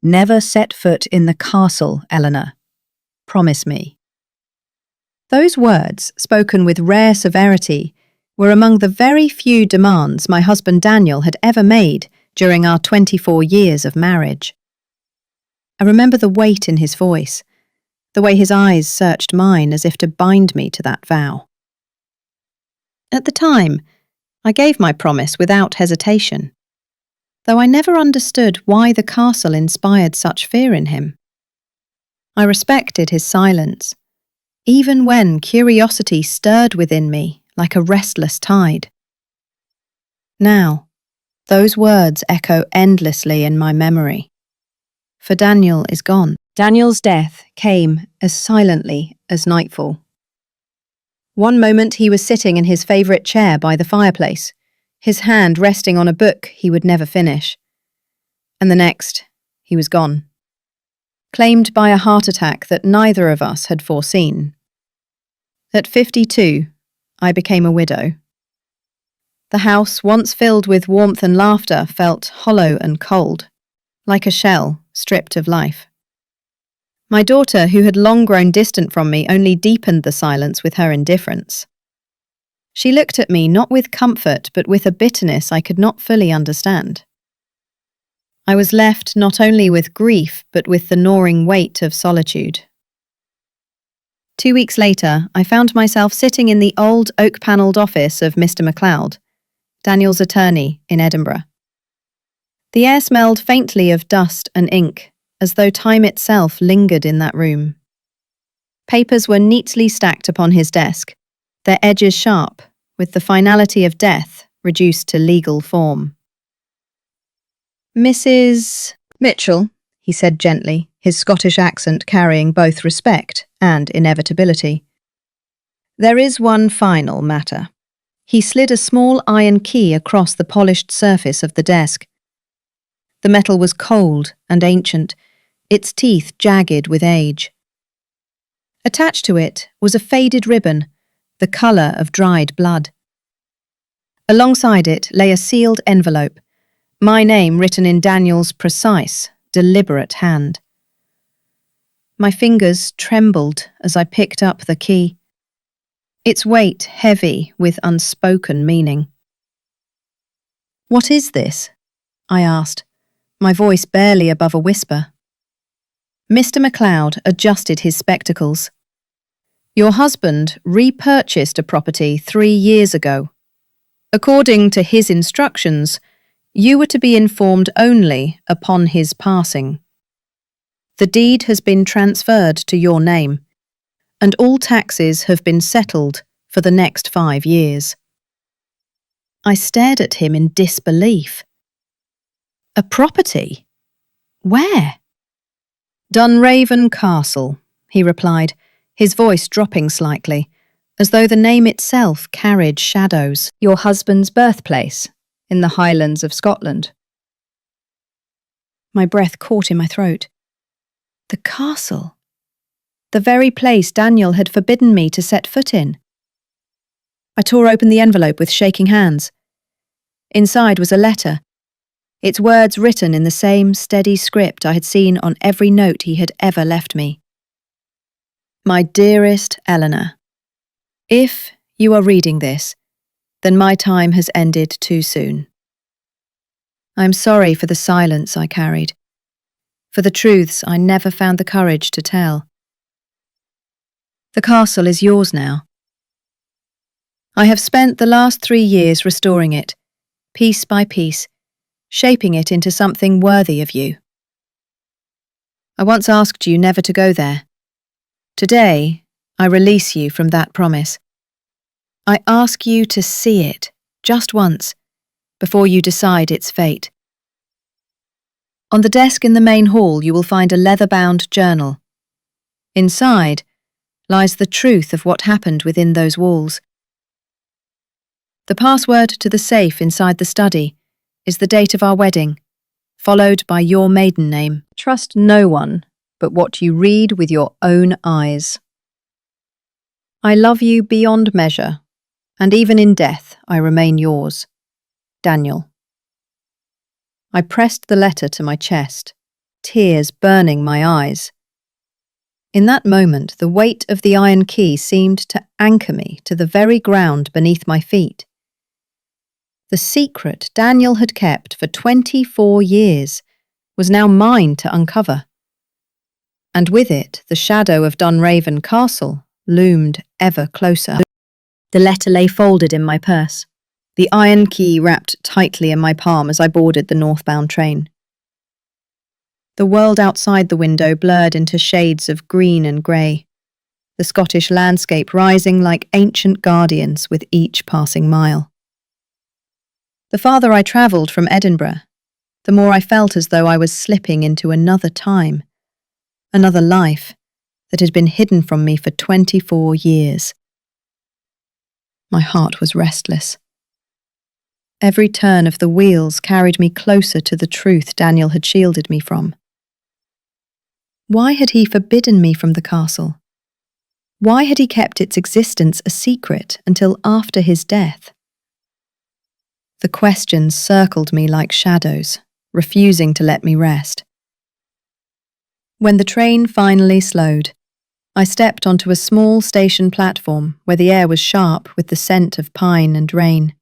Never set foot in the castle, Eleanor. Promise me. Those words, spoken with rare severity, were among the very few demands my husband Daniel had ever made during our 24 years of marriage. I remember the weight in his voice, the way his eyes searched mine as if to bind me to that vow. At the time, I gave my promise without hesitation, though I never understood why the castle inspired such fear in him. I respected his silence, even when curiosity stirred within me like a restless tide. Now, those words echo endlessly in my memory. For Daniel is gone. Daniel's death came as silently as nightfall. One moment he was sitting in his favourite chair by the fireplace, his hand resting on a book he would never finish. And the next, he was gone. Claimed by a heart attack that neither of us had foreseen. At 52, I became a widow. The house, once filled with warmth and laughter, felt hollow and cold, like a shell stripped of life. My daughter, who had long grown distant from me, only deepened the silence with her indifference. She looked at me not with comfort, but with a bitterness I could not fully understand. I was left not only with grief, but with the gnawing weight of solitude. 2 weeks later, I found myself sitting in the old oak-panelled office of Mr. MacLeod, Daniel's attorney in Edinburgh. The air smelled faintly of dust and ink, as though time itself lingered in that room. Papers were neatly stacked upon his desk, their edges sharp, with the finality of death reduced to legal form. "Mrs. Mitchell," he said gently, his Scottish accent carrying both respect and inevitability. "There is one final matter." He slid a small iron key across the polished surface of the desk. The metal was cold and ancient, its teeth jagged with age. Attached to it was a faded ribbon, the colour of dried blood. Alongside it lay a sealed envelope, my name written in Daniel's precise, deliberate hand. My fingers trembled as I picked up the key, its weight heavy with unspoken meaning. "What is this?" I asked, my voice barely above a whisper. Mr. MacLeod adjusted his spectacles. "Your husband repurchased a property 3 years ago. According to his instructions, you were to be informed only upon his passing. The deed has been transferred to your name, and all taxes have been settled for the next 5 years. I stared at him in disbelief. "A property? Where?" "Dunraven Castle," he replied, his voice dropping slightly, as though the name itself carried shadows. "Your husband's birthplace, in the Highlands of Scotland." My breath caught in my throat. The castle. The very place Daniel had forbidden me to set foot in. I tore open the envelope with shaking hands. Inside was a letter, its words written in the same steady script I had seen on every note he had ever left me. "My dearest Eleanor, if you are reading this, then my time has ended too soon. I am sorry for the silence I carried, for the truths I never found the courage to tell. The castle is yours now. I have spent the last 3 years restoring it, piece by piece, shaping it into something worthy of you. I once asked you never to go there. Today, I release you from that promise. I ask you to see it, just once, before you decide its fate. On the desk in the main hall you will find a leather-bound journal. Inside lies the truth of what happened within those walls. The password to the safe inside the study is the date of our wedding, followed by your maiden name. Trust no one but what you read with your own eyes. I love you beyond measure, and even in death I remain yours, Daniel. I pressed the letter to my chest, tears burning my eyes. In that moment, the weight of the iron key seemed to anchor me to the very ground beneath my feet. The secret Daniel had kept for 24 years was now mine to uncover. And with it, the shadow of Dunraven Castle loomed ever closer. The letter lay folded in my purse, the iron key wrapped tightly in my palm as I boarded the northbound train. The world outside the window blurred into shades of green and grey, the Scottish landscape rising like ancient guardians with each passing mile. The farther I travelled from Edinburgh, the more I felt as though I was slipping into another time, another life that had been hidden from me for 24 years. My heart was restless. Every turn of the wheels carried me closer to the truth Daniel had shielded me from. Why had he forbidden me from the castle? Why had he kept its existence a secret until after his death? The questions circled me like shadows, refusing to let me rest. When the train finally slowed, I stepped onto a small station platform where the air was sharp with the scent of pine and rain.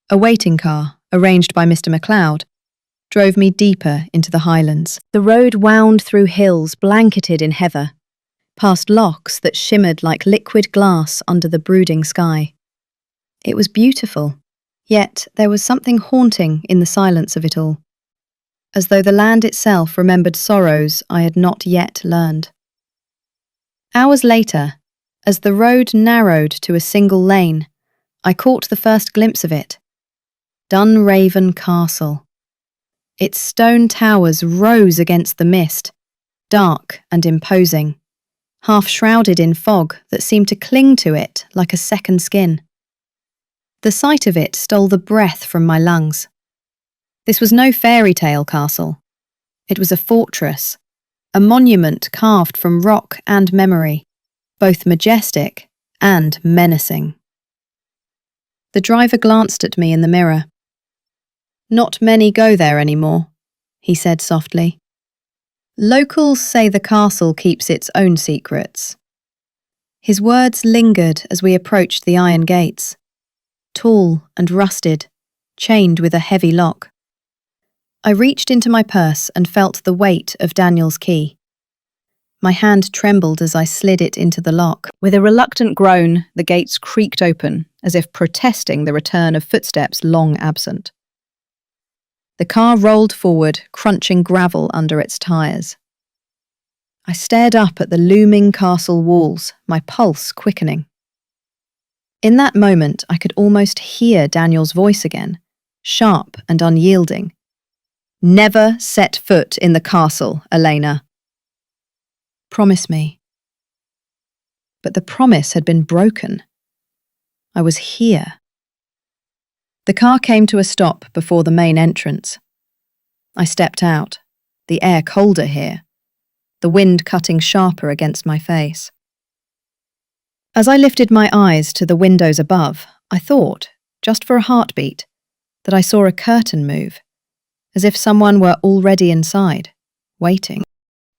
A waiting car, arranged by Mr. MacLeod, drove me deeper into the highlands. The road wound through hills blanketed in heather, past lochs that shimmered like liquid glass under the brooding sky. It was beautiful, yet there was something haunting in the silence of it all, as though the land itself remembered sorrows I had not yet learned. Hours later, as the road narrowed to a single lane, I caught the first glimpse of it. Dunraven Castle. Its stone towers rose against the mist, dark and imposing, half shrouded in fog that seemed to cling to it like a second skin. The sight of it stole the breath from my lungs. This was no fairy tale castle. It was a fortress, a monument carved from rock and memory, both majestic and menacing. The driver glanced at me in the mirror. "Not many go there anymore," he said softly. "Locals say the castle keeps its own secrets." His words lingered as we approached the iron gates, tall and rusted, chained with a heavy lock. I reached into my purse and felt the weight of Daniel's key. My hand trembled as I slid it into the lock. With a reluctant groan, the gates creaked open, as if protesting the return of footsteps long absent. The car rolled forward, crunching gravel under its tyres. I stared up at the looming castle walls, my pulse quickening. In that moment, I could almost hear Daniel's voice again, sharp and unyielding. "Never set foot in the castle, Elena. Promise me." But the promise had been broken. I was here. The car came to a stop before the main entrance. I stepped out, the air colder here, the wind cutting sharper against my face. As I lifted my eyes to the windows above, I thought, just for a heartbeat, that I saw a curtain move, as if someone were already inside, waiting.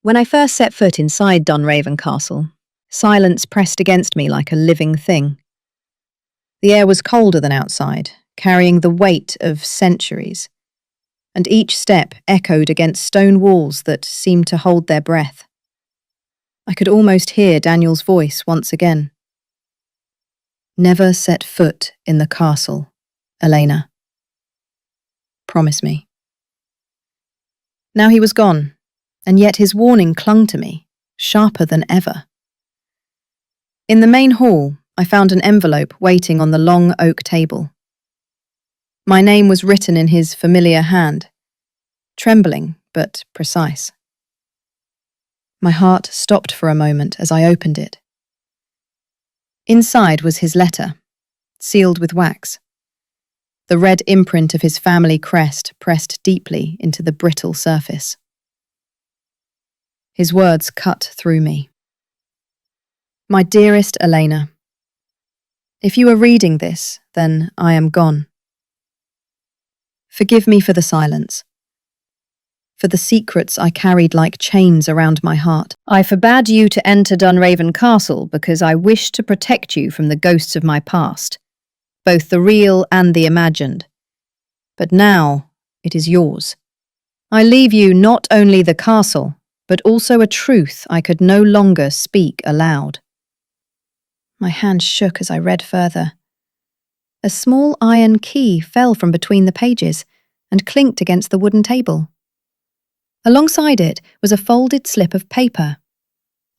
When I first set foot inside Dunraven Castle, silence pressed against me like a living thing. The air was colder than outside, carrying the weight of centuries, and each step echoed against stone walls that seemed to hold their breath. I could almost hear Daniel's voice once again. "Never set foot in the castle, Elena. Promise me." Now he was gone, and yet his warning clung to me, sharper than ever. In the main hall, I found an envelope waiting on the long oak table. My name was written in his familiar hand, trembling but precise. My heart stopped for a moment as I opened it. Inside was his letter, sealed with wax, the red imprint of his family crest pressed deeply into the brittle surface. His words cut through me. "My dearest Elena, if you are reading this, then I am gone. Forgive me for the silence. for the secrets I carried like chains around my heart. I forbade you to enter Dunraven Castle because I wished to protect you from the ghosts of my past, both the real and the imagined. But now it is yours. I leave you not only the castle, but also a truth I could no longer speak aloud. My hand shook as I read further. A small iron key fell from between the pages and clinked against the wooden table. Alongside it was a folded slip of paper.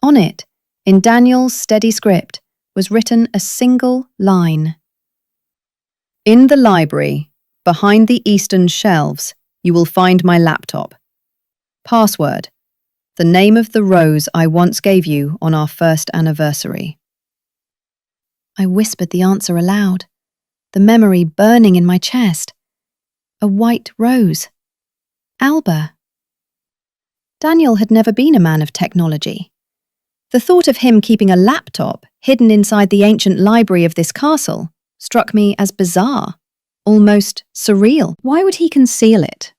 On it, in Daniel's steady script, was written a single line. In the library, behind the eastern shelves, you will find my laptop. Password: the name of the rose I once gave you on our first anniversary. I whispered the answer aloud, the memory burning in my chest. A white rose. Alba. Daniel had never been a man of technology. The thought of him keeping a laptop hidden inside the ancient library of this castle struck me as bizarre, almost surreal. Why would he conceal it?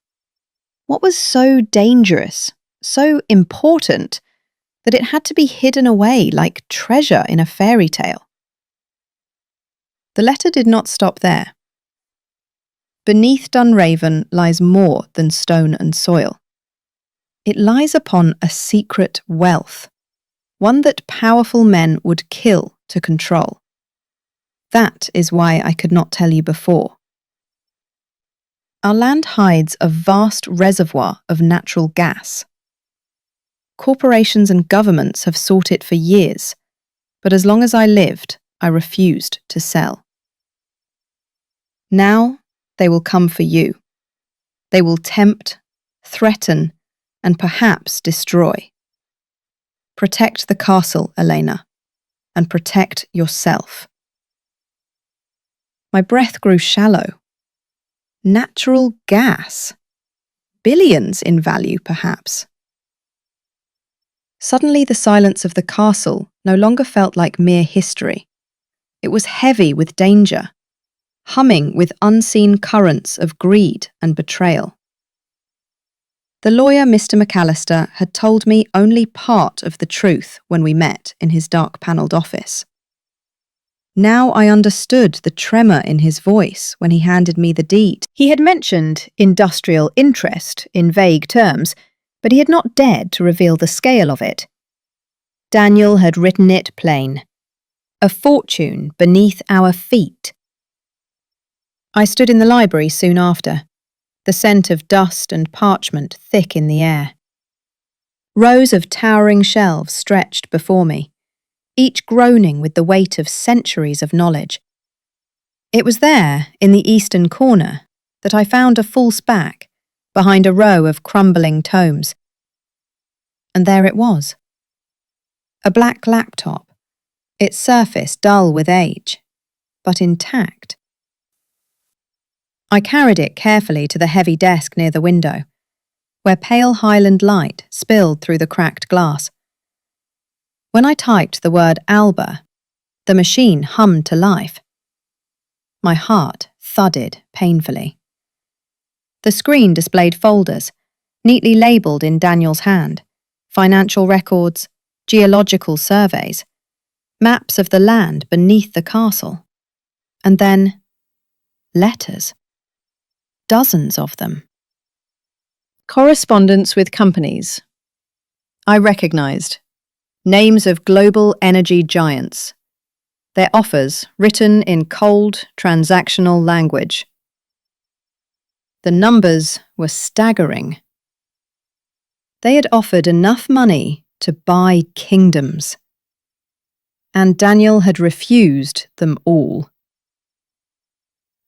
What was so dangerous, so important, that it had to be hidden away like treasure in a fairy tale? The letter did not stop there. Beneath Dunraven lies more than stone and soil. It lies upon a secret wealth, one that powerful men would kill to control. That is why I could not tell you before. Our land hides a vast reservoir of natural gas. Corporations and governments have sought it for years, but as long as I lived, I refused to sell. Now they will come for you. They will tempt, threaten, and perhaps destroy. Protect the castle, Elena, and protect yourself. My breath grew shallow. Natural gas. Billions in value, perhaps. Suddenly the silence of the castle no longer felt like mere history. It was heavy with danger, humming with unseen currents of greed and betrayal. The lawyer, Mr. McAllister, had told me only part of the truth when we met in his dark-panelled office. Now I understood the tremor in his voice when he handed me the deed. He had mentioned industrial interest in vague terms, but he had not dared to reveal the scale of it. Daniel had written it plain. A fortune beneath our feet. I stood in the library soon after, the scent of dust and parchment thick in the air. Rows of towering shelves stretched before me, each groaning with the weight of centuries of knowledge. It was there, in the eastern corner, that I found a false back, behind a row of crumbling tomes. And there it was. A black laptop, its surface dull with age, but intact. I carried it carefully to the heavy desk near the window, where pale Highland light spilled through the cracked glass. When I typed the word Alba, the machine hummed to life. My heart thudded painfully. The screen displayed folders, neatly labelled in Daniel's hand, financial records, geological surveys, maps of the land beneath the castle, and then letters. Dozens of them. Correspondence with companies. I recognised. Names of global energy giants. Their offers written in cold, transactional language. The numbers were staggering. They had offered enough money to buy kingdoms. And Daniel had refused them all.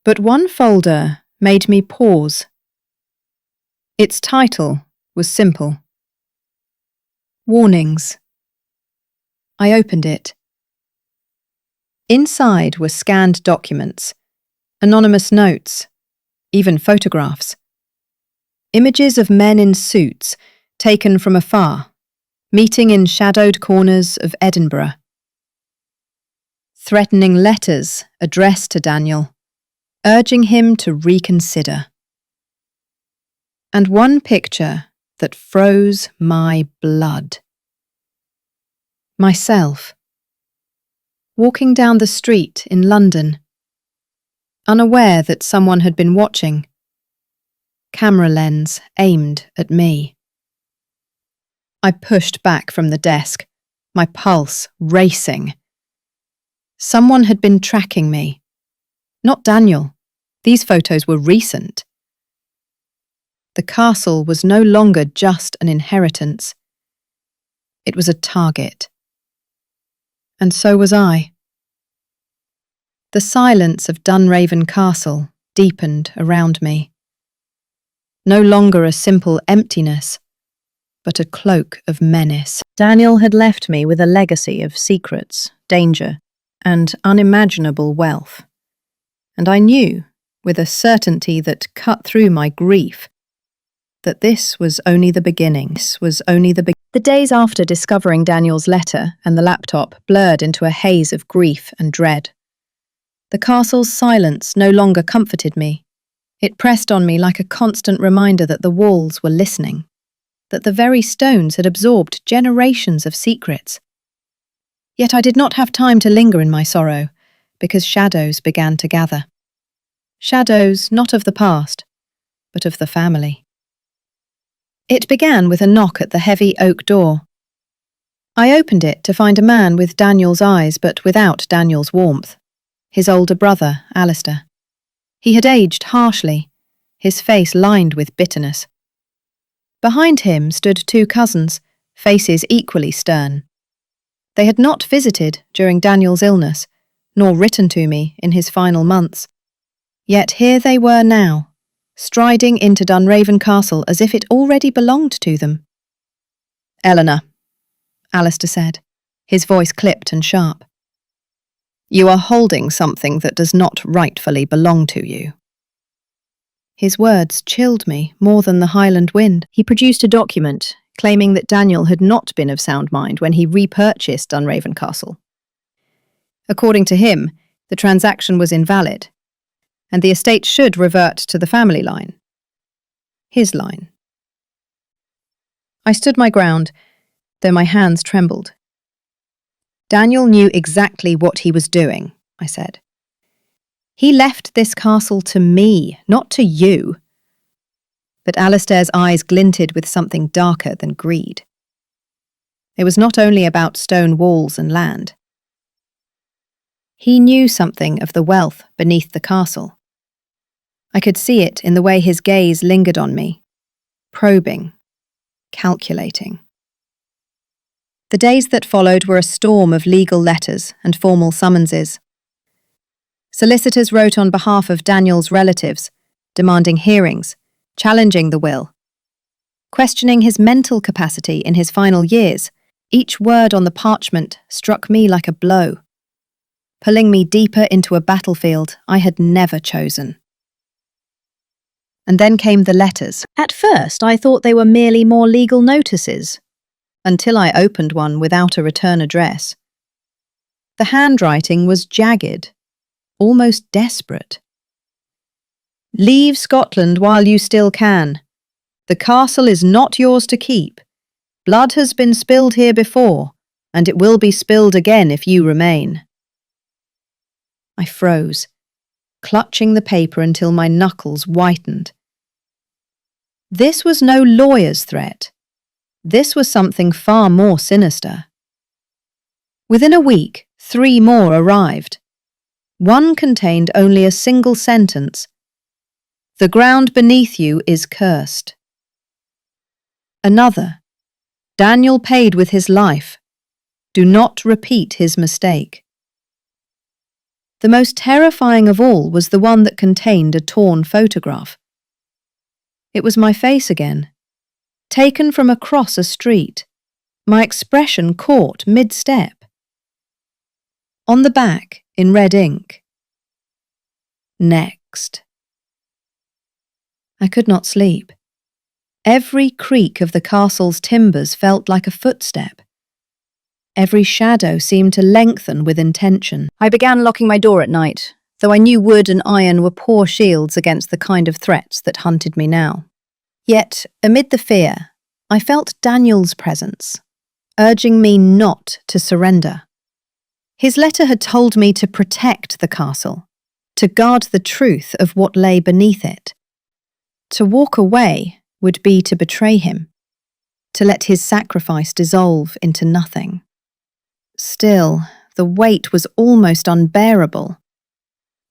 But one folder made me pause. Its title was simple. Warnings. I opened it. Inside were scanned documents, anonymous notes, even photographs. Images of men in suits, taken from afar, meeting in shadowed corners of Edinburgh. Threatening letters addressed to Daniel, urging him to reconsider. And one picture that froze my blood. Myself, walking down the street in London, unaware that someone had been watching, camera lens aimed at me. I pushed back from the desk, my pulse racing. Someone had been tracking me. Not Daniel. These photos were recent. The castle was no longer just an inheritance. It was a target. And so was I. The silence of Dunraven Castle deepened around me. No longer a simple emptiness, but a cloak of menace. Daniel had left me with a legacy of secrets, danger, and unimaginable wealth. And I knew, with a certainty that cut through my grief, that this was only the beginning. The days after discovering Daniel's letter and the laptop blurred into a haze of grief and dread. The castle's silence no longer comforted me. It pressed on me like a constant reminder that the walls were listening, that the very stones had absorbed generations of secrets. Yet I did not have time to linger in my sorrow, because shadows began to gather. Shadows not of the past, but of the family. It began with a knock at the heavy oak door. I opened it to find a man with Daniel's eyes but without Daniel's warmth. His older brother, Alistair. He had aged harshly, his face lined with bitterness. Behind him stood two cousins, faces equally stern. They had not visited during Daniel's illness, nor written to me in his final months. Yet here they were now, striding into Dunraven Castle as if it already belonged to them. "Eleanor," Alistair said, his voice clipped and sharp. "You are holding something that does not rightfully belong to you." His words chilled me more than the Highland wind. He produced a document claiming that Daniel had not been of sound mind when he repurchased Dunraven Castle. According to him, the transaction was invalid, and the estate should revert to the family line. His line. I stood my ground, though my hands trembled. "Daniel knew exactly what he was doing," I said. "He left this castle to me, not to you." But Alistair's eyes glinted with something darker than greed. It was not only about stone walls and land. He knew something of the wealth beneath the castle. I could see it in the way his gaze lingered on me, probing, calculating. The days that followed were a storm of legal letters and formal summonses. Solicitors wrote on behalf of Daniel's relatives, demanding hearings, challenging the will, questioning his mental capacity in his final years. Each word on the parchment struck me like a blow, pulling me deeper into a battlefield I had never chosen. And then came the letters. At first, I thought they were merely more legal notices, until I opened one without a return address. The handwriting was jagged, almost desperate. "Leave Scotland while you still can. The castle is not yours to keep. Blood has been spilled here before, and it will be spilled again if you remain." I froze, clutching the paper until my knuckles whitened. This was no lawyer's threat. This was something far more sinister. Within a week, 3 more arrived. One contained only a single sentence. "The ground beneath you is cursed." Another. "Daniel paid with his life. Do not repeat his mistake." The most terrifying of all was the one that contained a torn photograph. It was my face again, taken from across a street, my expression caught mid-step. On the back, in red ink, "Next." I could not sleep. Every creak of the castle's timbers felt like a footstep. Every shadow seemed to lengthen with intention. I began locking my door at night, though I knew wood and iron were poor shields against the kind of threats that hunted me now. Yet, amid the fear, I felt Daniel's presence, urging me not to surrender. His letter had told me to protect the castle, to guard the truth of what lay beneath it. To walk away would be to betray him, to let his sacrifice dissolve into nothing. Still, the weight was almost unbearable.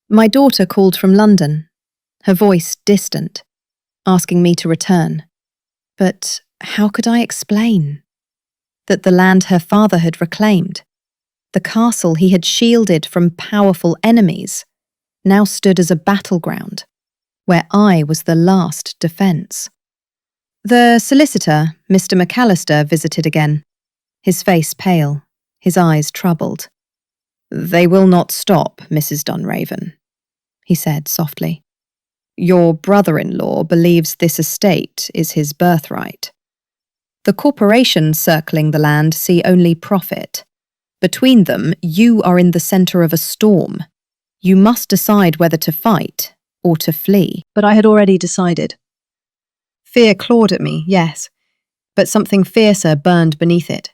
My daughter called from London, her voice distant, asking me to return. But how could I explain? That the land her father had reclaimed, the castle he had shielded from powerful enemies, now stood as a battleground, where I was the last defence. The solicitor, Mr. McAllister, visited again, his face pale, his eyes troubled. "They will not stop, Mrs. Dunraven," he said softly. "Your brother-in-law believes this estate is his birthright. The corporations circling the land see only profit. Between them, you are in the centre of a storm. You must decide whether to fight or to flee." But I had already decided. Fear clawed at me, yes, but something fiercer burned beneath it.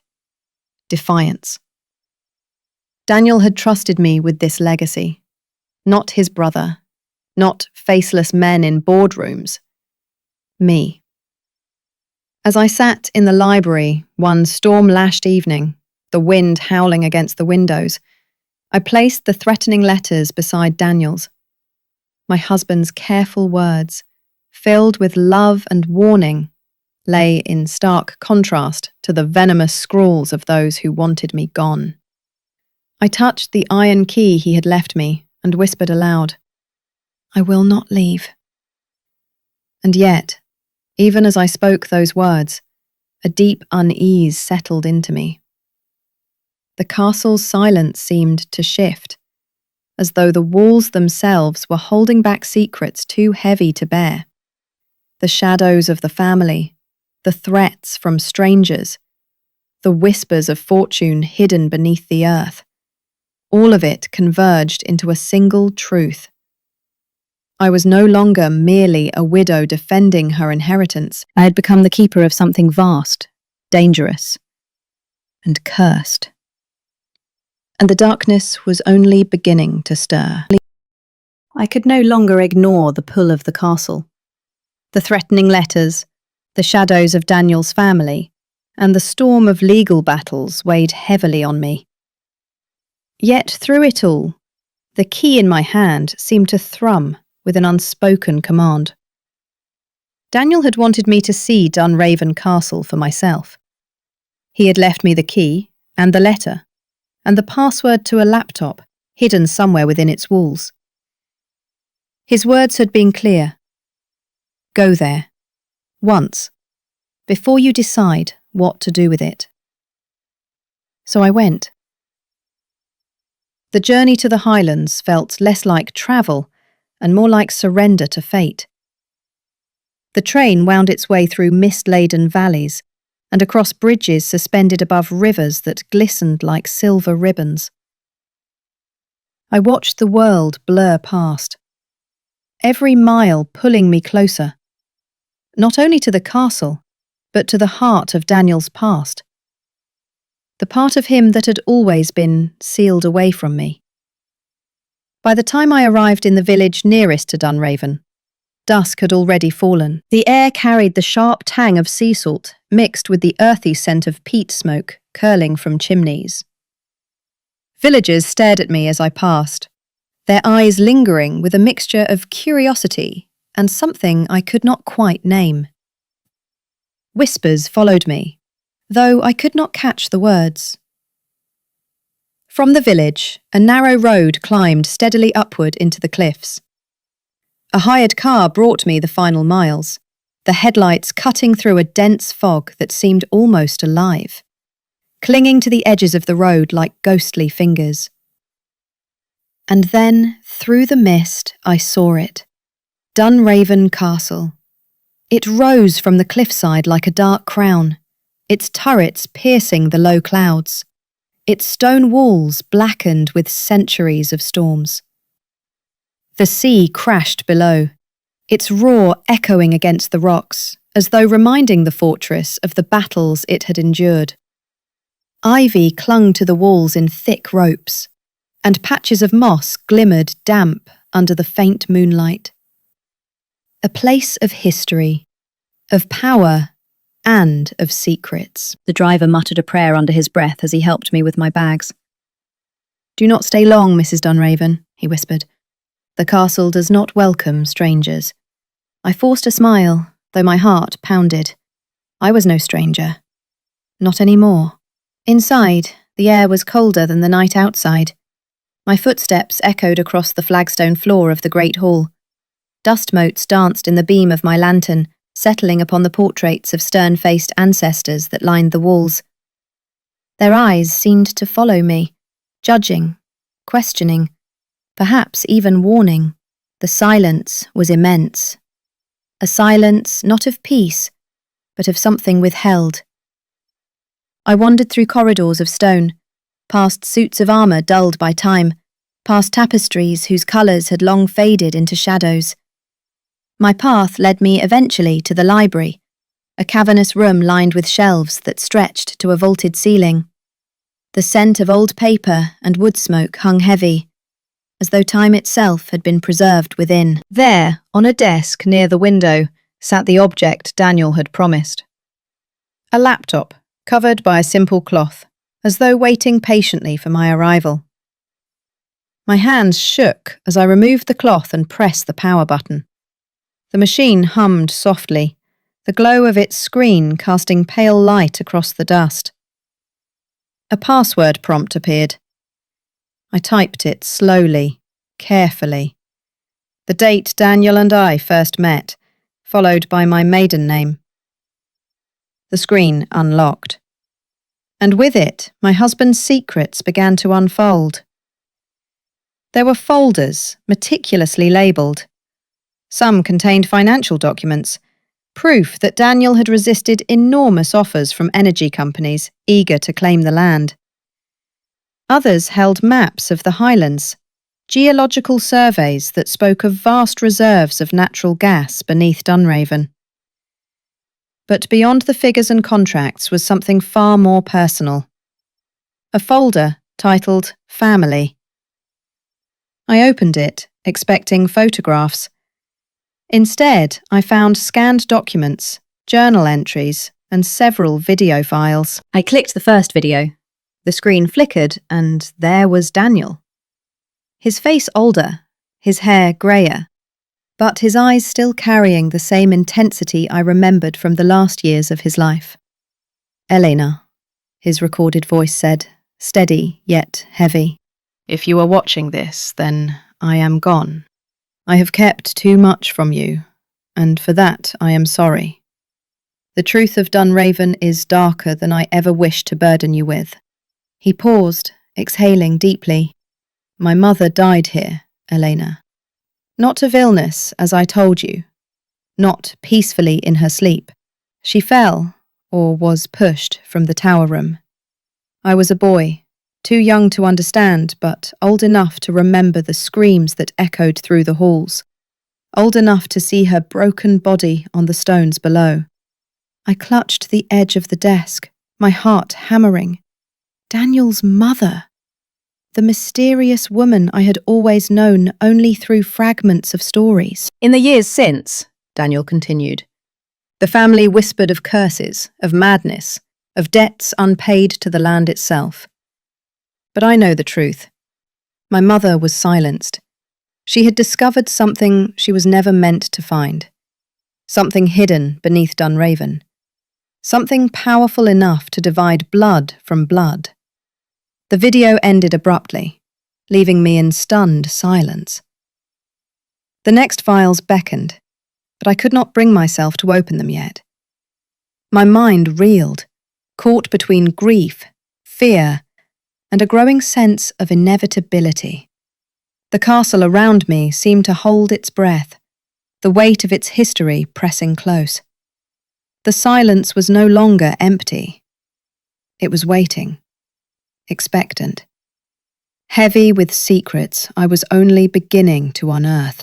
Defiance. Daniel had trusted me with this legacy. Not his brother, not faceless men in boardrooms. Me. As I sat in the library one storm-lashed evening, the wind howling against the windows, I placed the threatening letters beside Daniel's. My husband's careful words, filled with love and warning, lay in stark contrast to the venomous scrawls of those who wanted me gone. I touched the iron key he had left me and whispered aloud, "I will not leave." And yet, even as I spoke those words, a deep unease settled into me. The castle's silence seemed to shift, as though the walls themselves were holding back secrets too heavy to bear. The shadows of the family, the threats from strangers, the whispers of fortune hidden beneath the earth, all of it converged into a single truth. I was no longer merely a widow defending her inheritance. I had become the keeper of something vast, dangerous, and cursed. And the darkness was only beginning to stir. I could no longer ignore the pull of the castle, the threatening letters, the shadows of Daniel's family, and the storm of legal battles weighed heavily on me. Yet through it all, the key in my hand seemed to thrum with an unspoken command. Daniel had wanted me to see Dunraven Castle for myself. He had left me the key and the letter, and the password to a laptop hidden somewhere within its walls. His words had been clear. Go there, once, before you decide what to do with it. So I went. The journey to the Highlands felt less like travel and more like surrender to fate. The train wound its way through mist-laden valleys and across bridges suspended above rivers that glistened like silver ribbons. I watched the world blur past, every mile pulling me closer, not only to the castle, but to the heart of Daniel's past, the part of him that had always been sealed away from me. By the time I arrived in the village nearest to Dunraven, dusk had already fallen. The air carried the sharp tang of sea salt mixed with the earthy scent of peat smoke curling from chimneys. Villagers stared at me as I passed, their eyes lingering with a mixture of curiosity and something I could not quite name. Whispers followed me, though I could not catch the words. From the village, a narrow road climbed steadily upward into the cliffs. A hired car brought me the final miles, the headlights cutting through a dense fog that seemed almost alive, clinging to the edges of the road like ghostly fingers. And then, through the mist, I saw it. Dunraven Castle. It rose from the cliffside like a dark crown, its turrets piercing the low clouds, its stone walls blackened with centuries of storms. The sea crashed below, its roar echoing against the rocks as though reminding the fortress of the battles it had endured. Ivy clung to the walls in thick ropes, and patches of moss glimmered damp under the faint moonlight. A place of history, of power, and of secrets. The driver muttered a prayer under his breath as he helped me with my bags. "Do not stay long, Mrs. Dunraven," he whispered. "The castle does not welcome strangers." I forced a smile, though my heart pounded. I was no stranger. Not anymore. Inside, the air was colder than the night outside. My footsteps echoed across the flagstone floor of the great hall. Dust motes danced in the beam of my lantern, settling upon the portraits of stern-faced ancestors that lined the walls. Their eyes seemed to follow me, judging, questioning, perhaps even warning. The silence was immense. A silence not of peace, but of something withheld. I wandered through corridors of stone, past suits of armour dulled by time, past tapestries whose colours had long faded into shadows. My path led me eventually to the library, a cavernous room lined with shelves that stretched to a vaulted ceiling. The scent of old paper and wood smoke hung heavy, as though time itself had been preserved within. There, on a desk near the window, sat the object Daniel had promised. A laptop, covered by a simple cloth, as though waiting patiently for my arrival. My hands shook as I removed the cloth and pressed the power button. The machine hummed softly, the glow of its screen casting pale light across the dust. A password prompt appeared. I typed it slowly, carefully. The date Daniel and I first met, followed by my maiden name. The screen unlocked. And with it, my husband's secrets began to unfold. There were folders, meticulously labelled. Some contained financial documents, proof that Daniel had resisted enormous offers from energy companies eager to claim the land. Others held maps of the highlands, geological surveys that spoke of vast reserves of natural gas beneath Dunraven. But beyond the figures and contracts was something far more personal. A folder titled Family. I opened it, expecting photographs. Instead, I found scanned documents, journal entries, and several video files. I clicked the first video. The screen flickered, and there was Daniel. His face older, his hair greyer, but his eyes still carrying the same intensity I remembered from the last years of his life. "Elena," his recorded voice said, steady yet heavy. "If you are watching this, then I am gone. I have kept too much from you, and for that I am sorry. The truth of Dunraven is darker than I ever wished to burden you with." He paused, exhaling deeply. "My mother died here, Elena. Not of illness, as I told you. Not peacefully in her sleep. She fell, or was pushed from the tower room. I was a boy, too young to understand, but old enough to remember the screams that echoed through the halls, old enough to see her broken body on the stones below. I clutched the edge of the desk, my heart hammering. Daniel's mother. The mysterious woman I had always known only through fragments of stories. "In the years since," Daniel continued, "the family whispered of curses, of madness, of debts unpaid to the land itself. But I know the truth. My mother was silenced. She had discovered something she was never meant to find. Something hidden beneath Dunraven. Something powerful enough to divide blood from blood." The video ended abruptly, leaving me in stunned silence. The next files beckoned, but I could not bring myself to open them yet. My mind reeled, caught between grief, fear, and a growing sense of inevitability. The castle around me seemed to hold its breath, the weight of its history pressing close. The silence was no longer empty. It was waiting. Expectant. Heavy with secrets I was only beginning to unearth.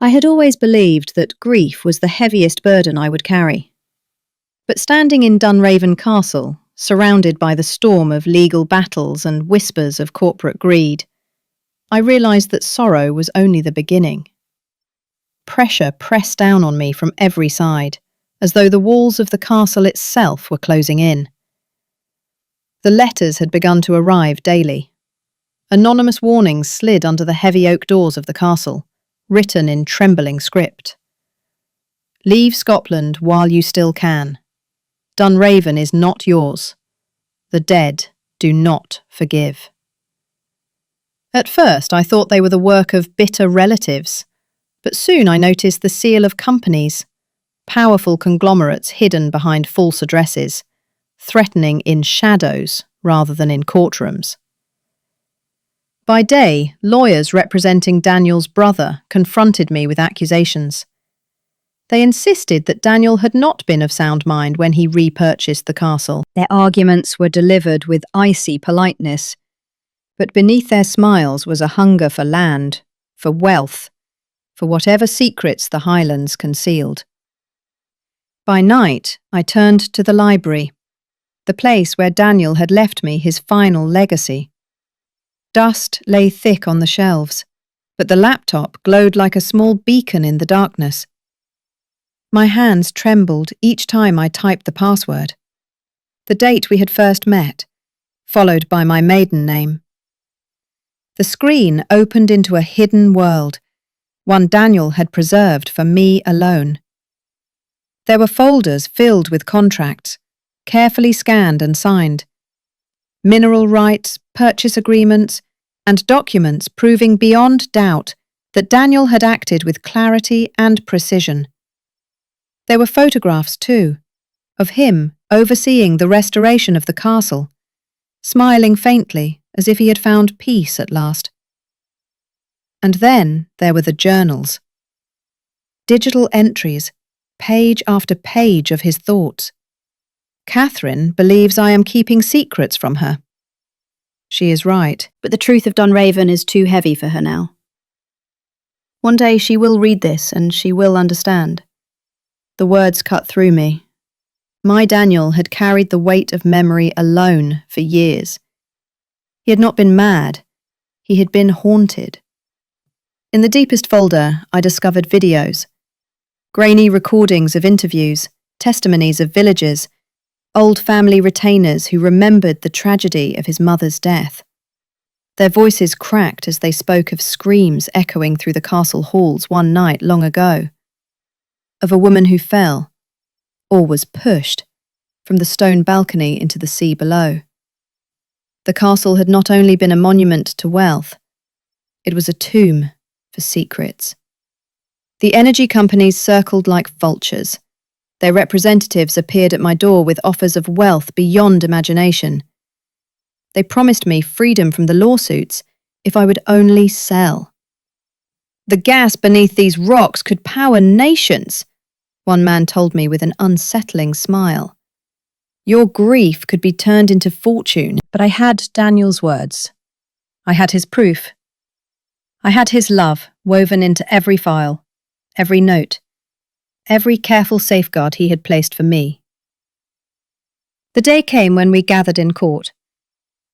I had always believed that grief was the heaviest burden I would carry. But standing in Dunraven Castle, surrounded by the storm of legal battles and whispers of corporate greed, I realised that sorrow was only the beginning. Pressure pressed down on me from every side, as though the walls of the castle itself were closing in. The letters had begun to arrive daily. Anonymous warnings slid under the heavy oak doors of the castle, written in trembling script. Leave Scotland while you still can. Dunraven is not yours. The dead do not forgive. At first I thought they were the work of bitter relatives, but soon I noticed the seal of companies, powerful conglomerates hidden behind false addresses, threatening in shadows rather than in courtrooms. By day, lawyers representing Daniel's brother confronted me with accusations. They insisted that Daniel had not been of sound mind when he repurchased the castle. Their arguments were delivered with icy politeness, but beneath their smiles was a hunger for land, for wealth, for whatever secrets the Highlands concealed. By night, I turned to the library, the place where Daniel had left me his final legacy. Dust lay thick on the shelves, but the laptop glowed like a small beacon in the darkness. My hands trembled each time I typed the password. The date we had first met, followed by my maiden name. The screen opened into a hidden world, one Daniel had preserved for me alone. There were folders filled with contracts, carefully scanned and signed. Mineral rights, purchase agreements, and documents proving beyond doubt that Daniel had acted with clarity and precision. There were photographs, too, of him overseeing the restoration of the castle, smiling faintly as if he had found peace at last. And then there were the journals. Digital entries, page after page of his thoughts. Catherine believes I am keeping secrets from her. She is right, but the truth of Dunraven is too heavy for her now. One day she will read this and she will understand. The words cut through me. My Daniel had carried the weight of memory alone for years. He had not been mad. He had been haunted. In the deepest folder, I discovered videos. Grainy recordings of interviews, testimonies of villagers, old family retainers who remembered the tragedy of his mother's death. Their voices cracked as they spoke of screams echoing through the castle halls one night long ago. Of a woman who fell, or was pushed, from the stone balcony into the sea below. The castle had not only been a monument to wealth, it was a tomb for secrets. The energy companies circled like vultures. Their representatives appeared at my door with offers of wealth beyond imagination. They promised me freedom from the lawsuits if I would only sell. The gas beneath these rocks could power nations, one man told me with an unsettling smile. Your grief could be turned into fortune. But I had Daniel's words. I had his proof. I had his love woven into every file, every note, every careful safeguard he had placed for me. The day came when we gathered in court.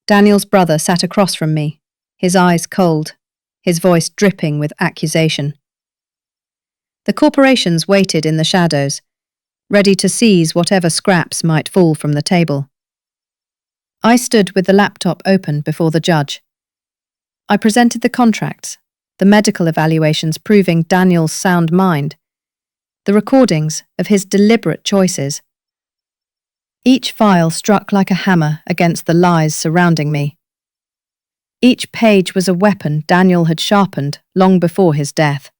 Daniel's brother sat across from me, his eyes cold, his voice dripping with accusation. The corporations waited in the shadows, ready to seize whatever scraps might fall from the table. I stood with the laptop open before the judge. I presented the contracts, the medical evaluations proving Daniel's sound mind, the recordings of his deliberate choices. Each file struck like a hammer against the lies surrounding me. Each page was a weapon Daniel had sharpened long before his death.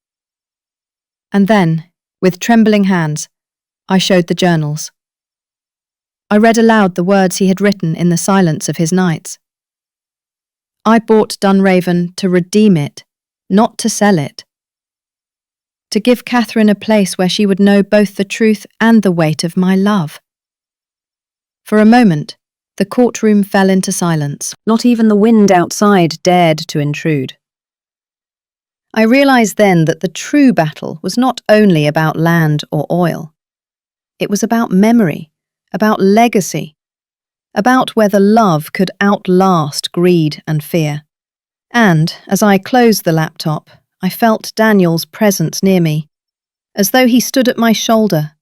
And then, with trembling hands, I showed the journals. I read aloud the words he had written in the silence of his nights. I bought Dunraven to redeem it, not to sell it. To give Catherine a place where she would know both the truth and the weight of my love. For a moment, the courtroom fell into silence. Not even the wind outside dared to intrude. I realized then that the true battle was not only about land or oil. It was about memory, about legacy, about whether love could outlast greed and fear. And, as I closed the laptop, I felt Daniel's presence near me, as though he stood at my shoulder,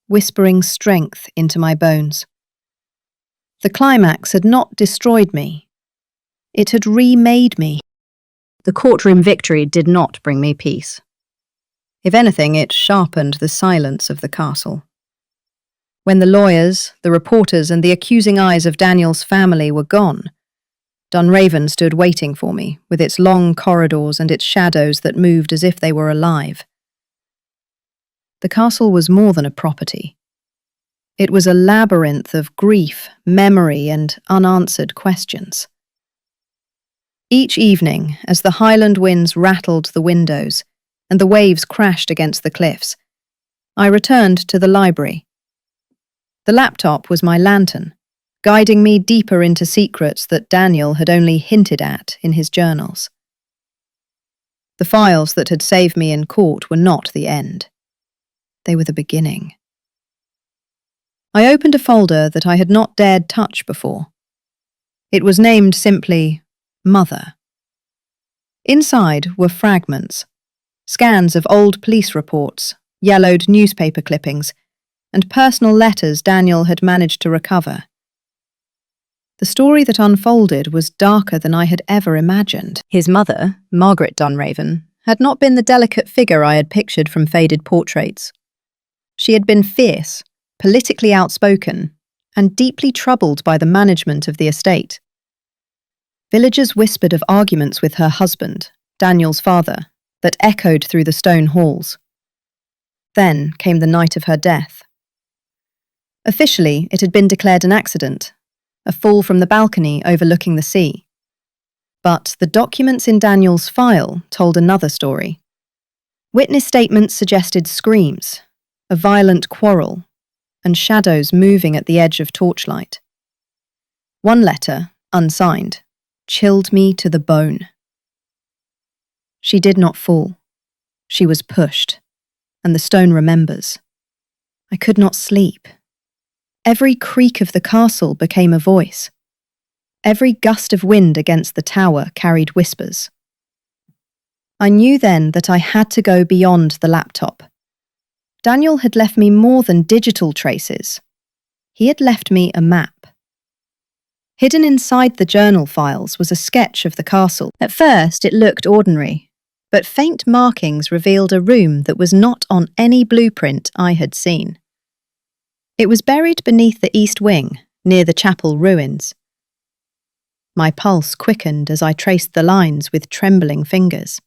whispering strength into my bones. The climax had not destroyed me. It had remade me. The courtroom victory did not bring me peace. If anything, it sharpened the silence of the castle. When the lawyers, the reporters, and the accusing eyes of Daniel's family were gone, Dunraven stood waiting for me, with its long corridors and its shadows that moved as if they were alive. The castle was more than a property. It was a labyrinth of grief, memory, and unanswered questions. Each evening, as the Highland winds rattled the windows and the waves crashed against the cliffs, I returned to the library. The laptop was my lantern, guiding me deeper into secrets that Daniel had only hinted at in his journals. The files that had saved me in court were not the end. They were the beginning. I opened a folder that I had not dared touch before. It was named simply Mother. Inside were fragments, scans of old police reports, yellowed newspaper clippings, and personal letters Daniel had managed to recover. The story that unfolded was darker than I had ever imagined. His mother, Margaret Dunraven, had not been the delicate figure I had pictured from faded portraits. She had been fierce, politically outspoken, and deeply troubled by the management of the estate. Villagers whispered of arguments with her husband, Daniel's father, that echoed through the stone halls. Then came the night of her death. Officially, it had been declared an accident, a fall from the balcony overlooking the sea. But the documents in Daniel's file told another story. Witness statements suggested screams, a violent quarrel, and shadows moving at the edge of torchlight. One letter, unsigned, chilled me to the bone. She did not fall. She was pushed, and the stone remembers. I could not sleep. Every creak of the castle became a voice. Every gust of wind against the tower carried whispers. I knew then that I had to go beyond the laptop. Daniel had left me more than digital traces. He had left me a map. Hidden inside the journal files was a sketch of the castle. At first, it looked ordinary, but faint markings revealed a room that was not on any blueprint I had seen. It was buried beneath the east wing, near the chapel ruins. My pulse quickened as I traced the lines with trembling fingers.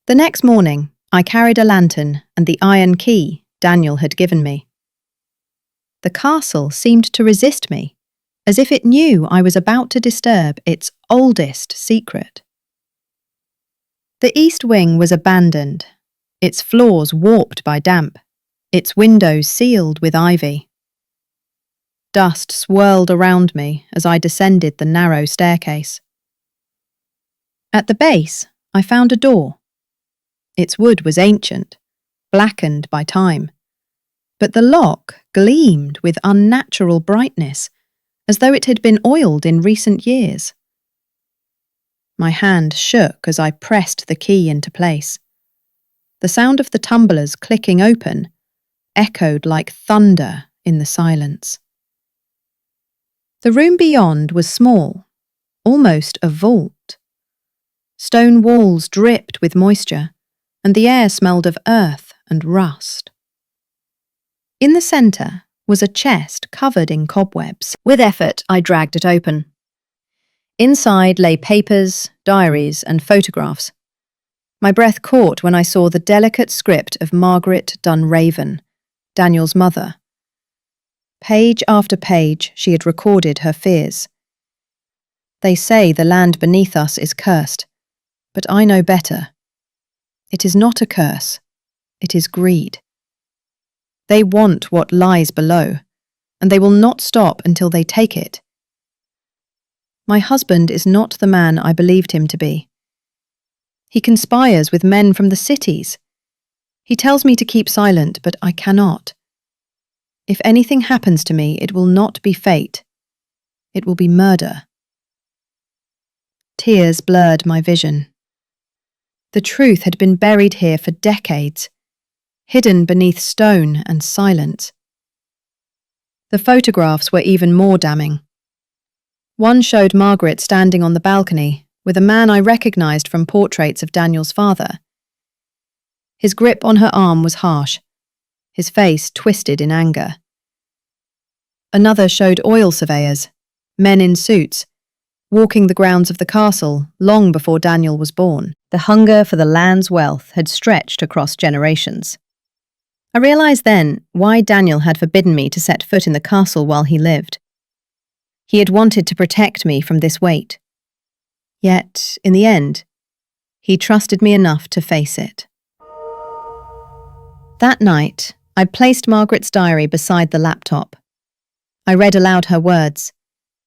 The next morning, I carried a lantern and the iron key Daniel had given me. The castle seemed to resist me, as if it knew I was about to disturb its oldest secret. The east wing was abandoned, its floors warped by damp, its windows sealed with ivy. Dust swirled around me as I descended the narrow staircase. At the base, I found a door. Its wood was ancient, blackened by time, but the lock gleamed with unnatural brightness, as though it had been oiled in recent years. My hand shook as I pressed the key into place. The sound of the tumblers clicking open echoed like thunder in the silence. The room beyond was small, almost a vault. Stone walls dripped with moisture, and the air smelled of earth and rust. In the centre was a chest covered in cobwebs. With effort, I dragged it open. Inside lay papers, diaries, and photographs. My breath caught when I saw the delicate script of Margaret Dunraven, Daniel's mother. Page after page, she had recorded her fears. They say the land beneath us is cursed, but I know better. It is not a curse. It is greed. They want what lies below, and they will not stop until they take it. My husband is not the man I believed him to be. He conspires with men from the cities. He tells me to keep silent, but I cannot. If anything happens to me, it will not be fate. It will be murder. Tears blurred my vision. The truth had been buried here for decades, hidden beneath stone and silence. The photographs were even more damning. One showed Margaret standing on the balcony with a man I recognized from portraits of Daniel's father. His grip on her arm was harsh, his face twisted in anger. Another showed oil surveyors, men in suits, walking the grounds of the castle long before Daniel was born. The hunger for the land's wealth had stretched across generations. I realized then why Daniel had forbidden me to set foot in the castle while he lived. He had wanted to protect me from this weight. Yet, in the end, he trusted me enough to face it. That night, I placed Margaret's diary beside the laptop. I read aloud her words,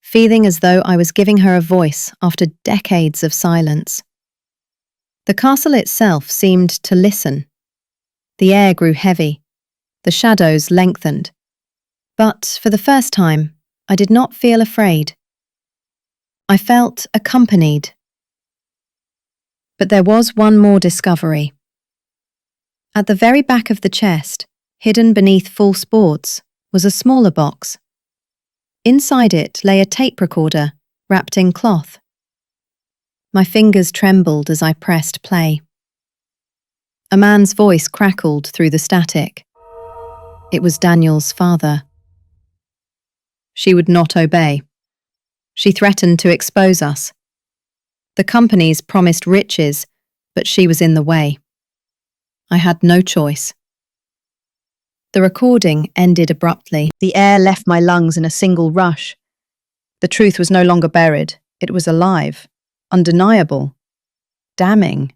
feeling as though I was giving her a voice after decades of silence. The castle itself seemed to listen. The air grew heavy, the shadows lengthened. But for the first time, I did not feel afraid. I felt accompanied. But there was one more discovery. At the very back of the chest, hidden beneath false boards, was a smaller box. Inside it lay a tape recorder wrapped in cloth. My fingers trembled as I pressed play. A man's voice crackled through the static. It was Daniel's father. She would not obey. She threatened to expose us. The companies promised riches, but she was in the way. I had no choice. The recording ended abruptly. The air left my lungs in a single rush. The truth was no longer buried. It was alive, undeniable, damning.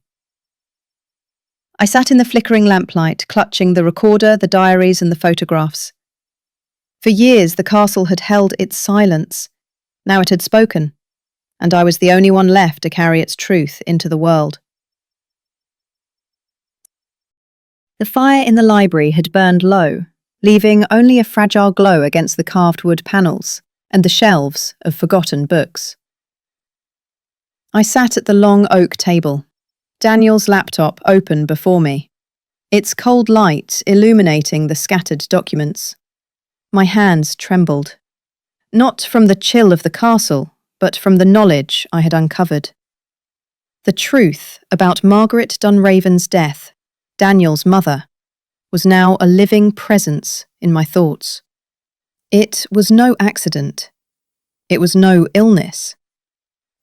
I sat in the flickering lamplight, clutching the recorder, the diaries, and the photographs. For years, the castle had held its silence. Now it had spoken, and I was the only one left to carry its truth into the world. The fire in the library had burned low, leaving only a fragile glow against the carved wood panels and the shelves of forgotten books. I sat at the long oak table, Daniel's laptop open before me, its cold light illuminating the scattered documents. My hands trembled, not from the chill of the castle, but from the knowledge I had uncovered. The truth about Margaret Dunraven's death, Daniel's mother, was now a living presence in my thoughts. It was no accident. It was no illness.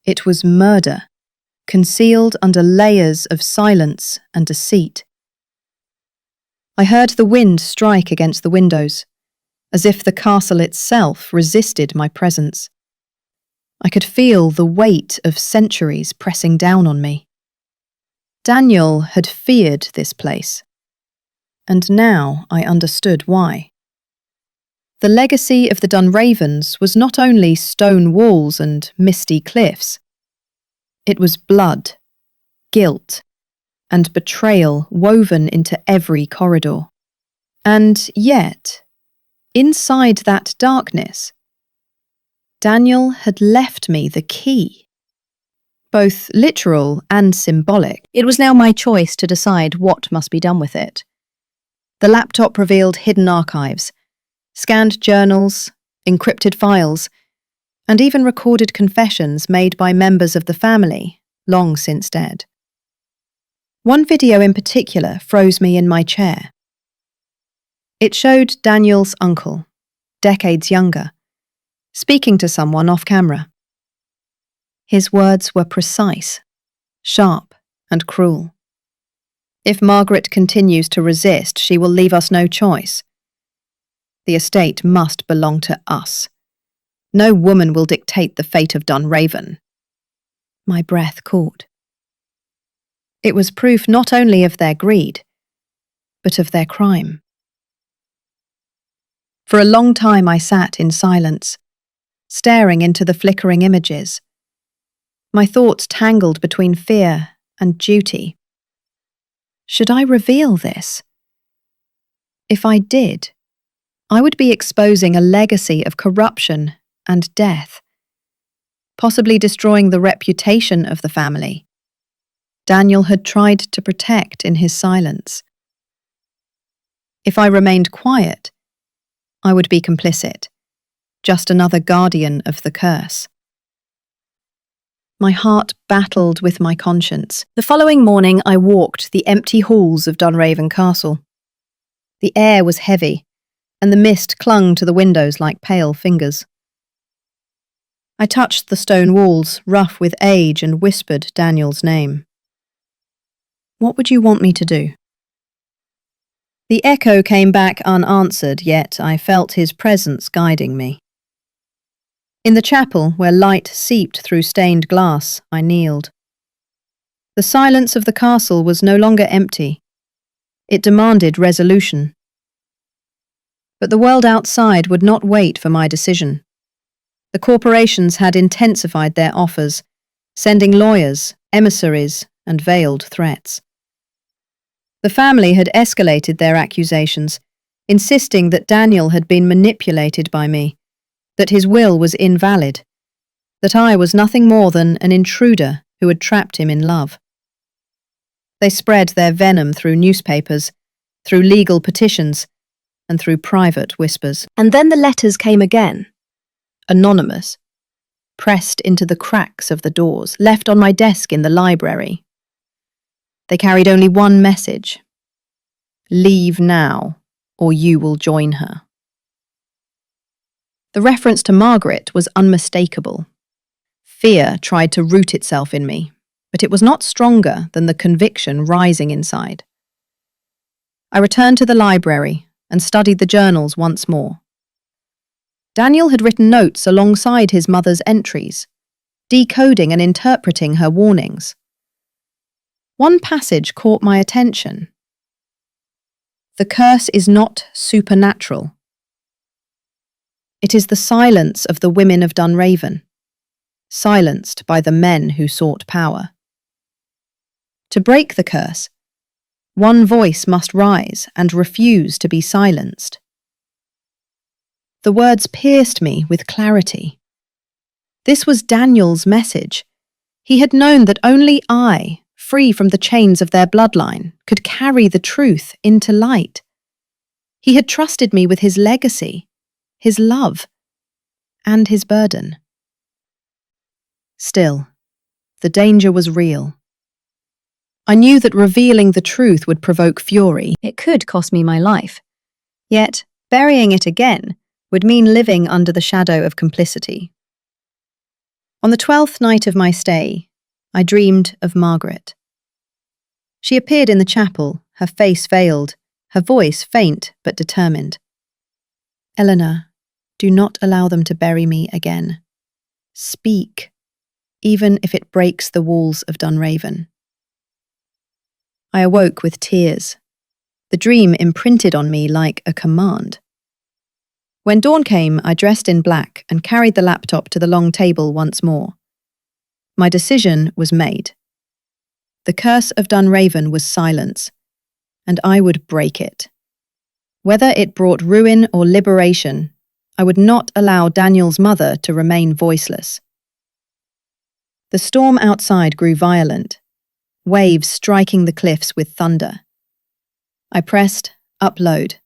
It was murder, concealed under layers of silence and deceit. I heard the wind strike against the windows, as if the castle itself resisted my presence. I could feel the weight of centuries pressing down on me. Daniel had feared this place, and now I understood why. The legacy of the Dunravens was not only stone walls and misty cliffs. It was blood, guilt, and betrayal woven into every corridor. And yet, inside that darkness, Daniel had left me the key. Both literal and symbolic. It was now my choice to decide what must be done with it. The laptop revealed hidden archives, scanned journals, encrypted files, and even recorded confessions made by members of the family, long since dead. One video in particular froze me in my chair. It showed Daniel's uncle, decades younger, speaking to someone off camera. His words were precise, sharp, and cruel. If Margaret continues to resist, she will leave us no choice. The estate must belong to us. No woman will dictate the fate of Dunraven. My breath caught. It was proof not only of their greed, but of their crime. For a long time I sat in silence, staring into the flickering images. My thoughts tangled between fear and duty. Should I reveal this? If I did, I would be exposing a legacy of corruption and death, possibly destroying the reputation of the family Daniel had tried to protect in his silence. If I remained quiet, I would be complicit, just another guardian of the curse. My heart battled with my conscience. The following morning I walked the empty halls of Dunraven Castle. The air was heavy, and the mist clung to the windows like pale fingers. I touched the stone walls, rough with age, and whispered Daniel's name. "What would you want me to do?" The echo came back unanswered, yet I felt his presence guiding me. In the chapel, where light seeped through stained glass, I kneeled. The silence of the castle was no longer empty. It demanded resolution. But the world outside would not wait for my decision. The corporations had intensified their offers, sending lawyers, emissaries, and veiled threats. The family had escalated their accusations, insisting that Daniel had been manipulated by me, that his will was invalid, that I was nothing more than an intruder who had trapped him in love. They spread their venom through newspapers, through legal petitions, and through private whispers. And then the letters came again, anonymous, pressed into the cracks of the doors, left on my desk in the library. They carried only one message: "Leave now, or you will join her." The reference to Margaret was unmistakable. Fear tried to root itself in me, but it was not stronger than the conviction rising inside. I returned to the library and studied the journals once more. Daniel had written notes alongside his mother's entries, decoding and interpreting her warnings. One passage caught my attention. "The curse is not supernatural. It is the silence of the women of Dunraven, silenced by the men who sought power. To break the curse, one voice must rise and refuse to be silenced." The words pierced me with clarity. This was Daniel's message. He had known that only I, free from the chains of their bloodline, could carry the truth into light. He had trusted me with his legacy, his love, and his burden. Still, the danger was real. I knew that revealing the truth would provoke fury. It could cost me my life. Yet, burying it again would mean living under the shadow of complicity. On the 12th night of my stay, I dreamed of Margaret. She appeared in the chapel, her face veiled, her voice faint but determined. "Eleanor, do not allow them to bury me again. Speak, even if it breaks the walls of Dunraven." I awoke with tears. The dream imprinted on me like a command. When dawn came, I dressed in black and carried the laptop to the long table once more. My decision was made. The curse of Dunraven was silence, and I would break it. Whether it brought ruin or liberation, I would not allow Daniel's mother to remain voiceless. The storm outside grew violent, waves striking the cliffs with thunder. I pressed upload,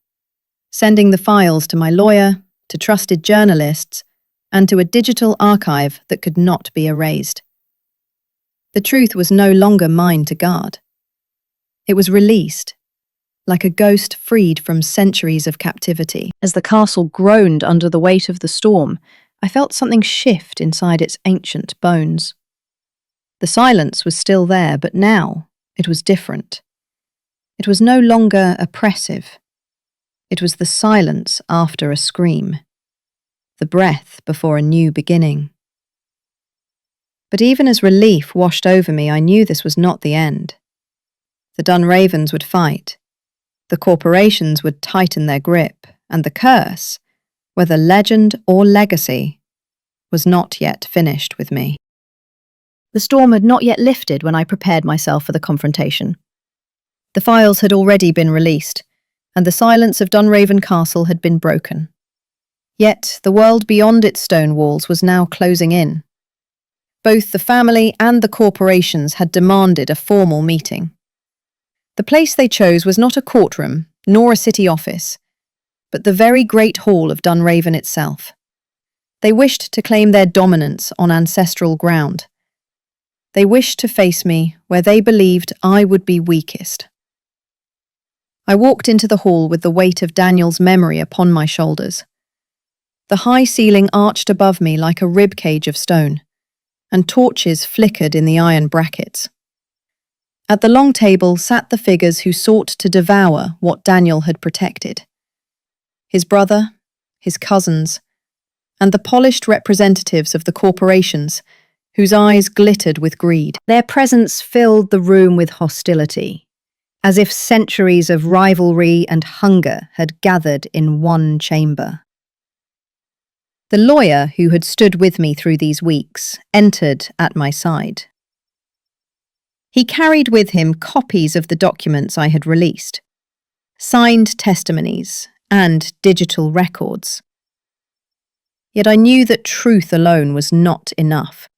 sending the files to my lawyer, to trusted journalists, and to a digital archive that could not be erased. The truth was no longer mine to guard. It was released, like a ghost freed from centuries of captivity. As the castle groaned under the weight of the storm, I felt something shift inside its ancient bones. The silence was still there, but now it was different. It was no longer oppressive. It was the silence after a scream, the breath before a new beginning. But even as relief washed over me, I knew this was not the end. The Dunravens would fight, the corporations would tighten their grip, and the curse, whether legend or legacy, was not yet finished with me. The storm had not yet lifted when I prepared myself for the confrontation. The files had already been released, and the silence of Dunraven Castle had been broken. Yet the world beyond its stone walls was now closing in. Both the family and the corporations had demanded a formal meeting. The place they chose was not a courtroom, nor a city office, but the very great hall of Dunraven itself. They wished to claim their dominance on ancestral ground. They wished to face me where they believed I would be weakest. I walked into the hall with the weight of Daniel's memory upon my shoulders. The high ceiling arched above me like a ribcage of stone, and torches flickered in the iron brackets. At the long table sat the figures who sought to devour what Daniel had protected. His brother, his cousins, and the polished representatives of the corporations, whose eyes glittered with greed. Their presence filled the room with hostility, as if centuries of rivalry and hunger had gathered in one chamber. The lawyer who had stood with me through these weeks entered at my side. He carried with him copies of the documents I had released, signed testimonies, and digital records. Yet I knew that truth alone was not enough.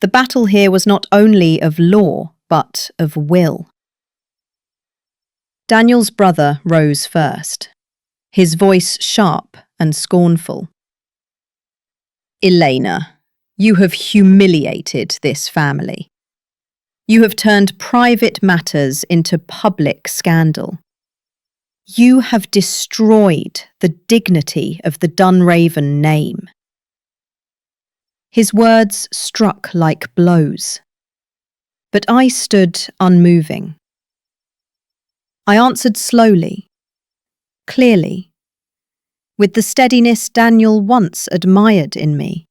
The battle here was not only of law, but of will. Daniel's brother rose first, his voice sharp and scornful. "Elena, you have humiliated this family. You have turned private matters into public scandal. You have destroyed the dignity of the Dunraven name." His words struck like blows, but I stood unmoving. I answered slowly, clearly, with the steadiness Daniel once admired in me.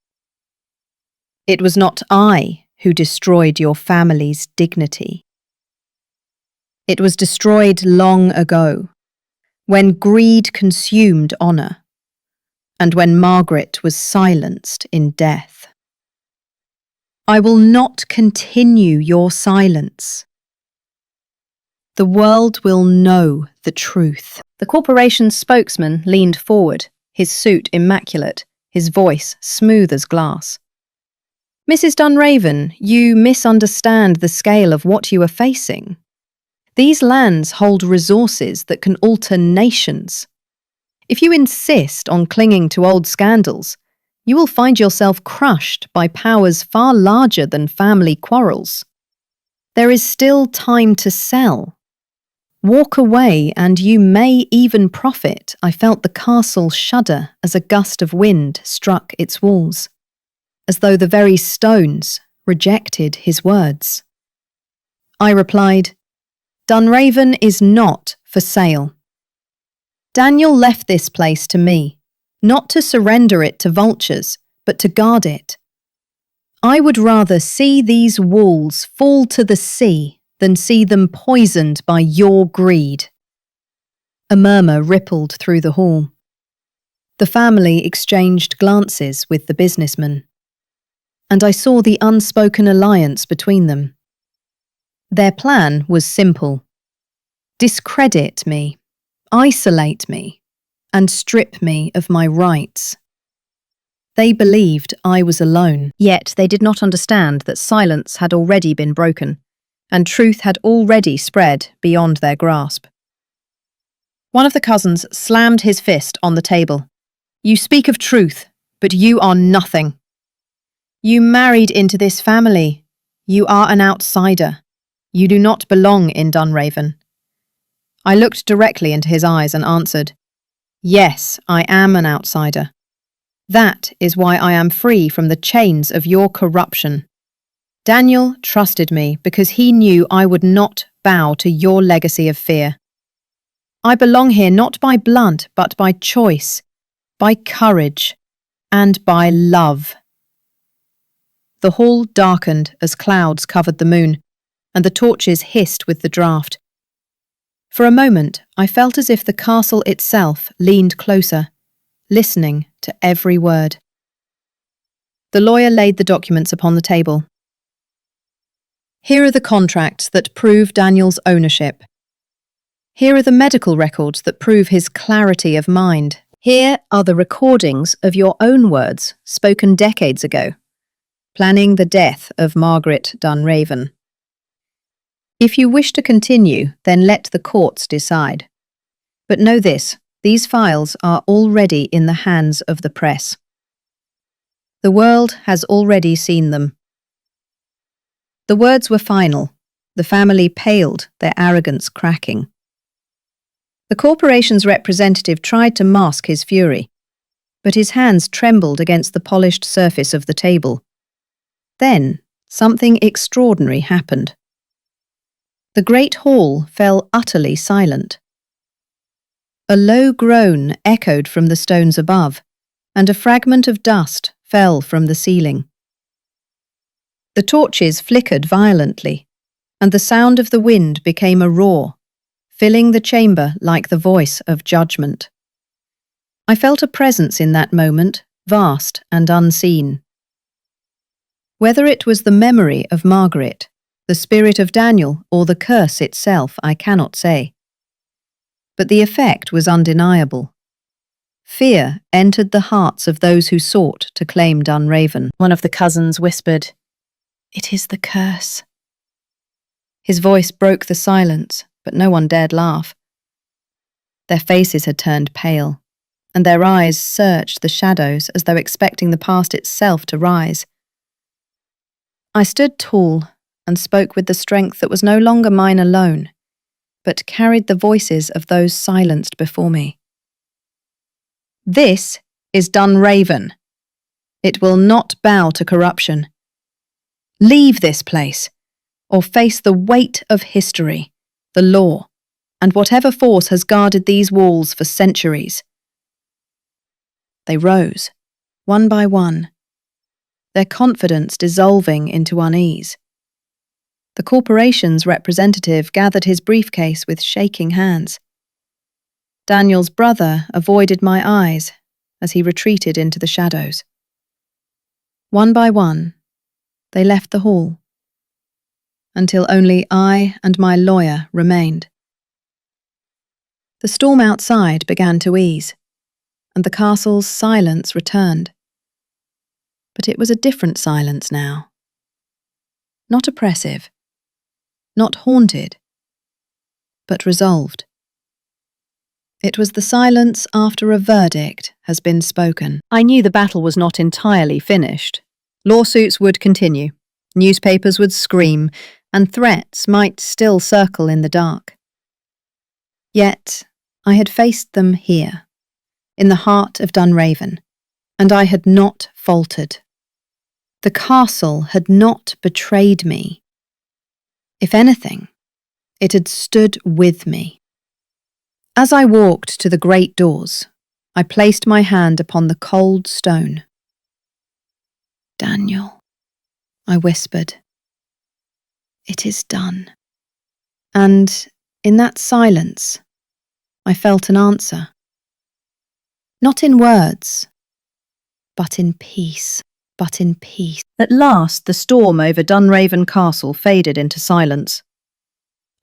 "It was not I who destroyed your family's dignity. It was destroyed long ago, when greed consumed honour, and when Margaret was silenced in death. I will not continue your silence. The world will know the truth." The corporation's spokesman leaned forward, his suit immaculate, his voice smooth as glass. "Mrs. Dunraven, you misunderstand the scale of what you are facing. These lands hold resources that can alter nations. If you insist on clinging to old scandals, you will find yourself crushed by powers far larger than family quarrels. There is still time to sell. Walk away and you may even profit." I felt the castle shudder as a gust of wind struck its walls, as though the very stones rejected his words. I replied, "Dunraven is not for sale. Daniel left this place to me, not to surrender it to vultures, but to guard it. I would rather see these walls fall to the sea than see them poisoned by your greed." A murmur rippled through the hall. The family exchanged glances with the businessman, and I saw the unspoken alliance between them. Their plan was simple: discredit me, isolate me, and strip me of my rights. They believed I was alone, yet they did not understand that silence had already been broken, and truth had already spread beyond their grasp. One of the cousins slammed his fist on the table. "You speak of truth, but you are nothing. You married into this family. You are an outsider. You do not belong in Dunraven." I looked directly into his eyes and answered, "Yes, I am an outsider. That is why I am free from the chains of your corruption. Daniel trusted me because he knew I would not bow to your legacy of fear. I belong here not by blood, but by choice, by courage, and by love." The hall darkened as clouds covered the moon, and the torches hissed with the draught. For a moment, I felt as if the castle itself leaned closer, listening to every word. The lawyer laid the documents upon the table. Here are the contracts that prove Daniel's ownership. Here are the medical records that prove his clarity of mind. Here are the recordings of your own words, spoken decades ago, planning the death of Margaret Dunraven. If you wish to continue, then let the courts decide. But know this, these files are already in the hands of the press. The world has already seen them. The words were final. The family paled, their arrogance cracking. The corporation's representative tried to mask his fury, but his hands trembled against the polished surface of the table. Then, something extraordinary happened. The great hall fell utterly silent. A low groan echoed from the stones above, and a fragment of dust fell from the ceiling. The torches flickered violently, and the sound of the wind became a roar, filling the chamber like the voice of judgment. I felt a presence in that moment, vast and unseen. Whether it was the memory of Margaret, the spirit of Daniel, or the curse itself, I cannot say. But the effect was undeniable. Fear entered the hearts of those who sought to claim Dunraven. One of the cousins whispered, "It is the curse." His voice broke the silence, but no one dared laugh. Their faces had turned pale, and their eyes searched the shadows as though expecting the past itself to rise. I stood tall and spoke with the strength that was no longer mine alone, but carried the voices of those silenced before me. This is Dunraven. It will not bow to corruption. Leave this place, or face the weight of history, the law, and whatever force has guarded these walls for centuries. They rose, one by one, their confidence dissolving into unease. The corporation's representative gathered his briefcase with shaking hands. Daniel's brother avoided my eyes as he retreated into the shadows. One by one, they left the hall, until only I and my lawyer remained. The storm outside began to ease, and the castle's silence returned. But it was a different silence now. Not oppressive, not haunted, but resolved. It was the silence after a verdict has been spoken. I knew the battle was not entirely finished. Lawsuits would continue, newspapers would scream, and threats might still circle in the dark. Yet, I had faced them here, in the heart of Dunraven, and I had not faltered. The castle had not betrayed me. If anything, it had stood with me. As I walked to the great doors, I placed my hand upon the cold stone. "Daniel," I whispered, "it is done." And in that silence, I felt an answer. Not in words, but in peace. At last, the storm over Dunraven Castle faded into silence.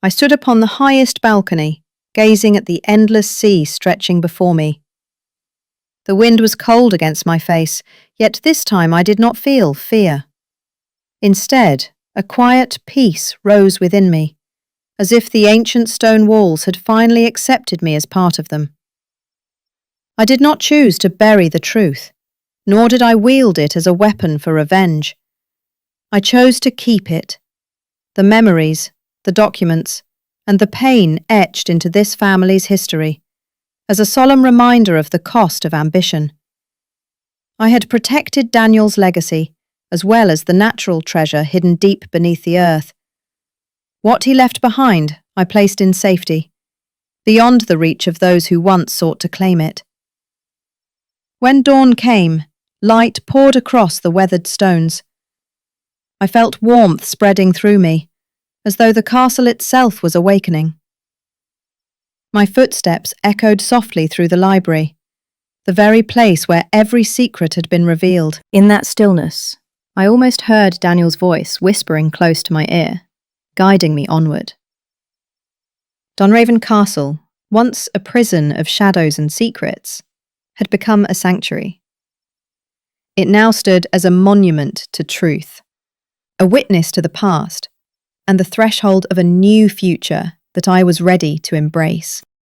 I stood upon the highest balcony, gazing at the endless sea stretching before me. The wind was cold against my face, yet this time I did not feel fear. Instead, a quiet peace rose within me, as if the ancient stone walls had finally accepted me as part of them. I did not choose to bury the truth, nor did I wield it as a weapon for revenge. I chose to keep it, the memories, the documents, and the pain etched into this family's history, as a solemn reminder of the cost of ambition. I had protected Daniel's legacy, as well as the natural treasure hidden deep beneath the earth. What he left behind, I placed in safety, beyond the reach of those who once sought to claim it. When dawn came, light poured across the weathered stones. I felt warmth spreading through me, as though the castle itself was awakening. My footsteps echoed softly through the library, the very place where every secret had been revealed. In that stillness, I almost heard Daniel's voice whispering close to my ear, guiding me onward. Dunraven Castle, once a prison of shadows and secrets, had become a sanctuary. It now stood as a monument to truth, a witness to the past, and the threshold of a new future that I was ready to embrace.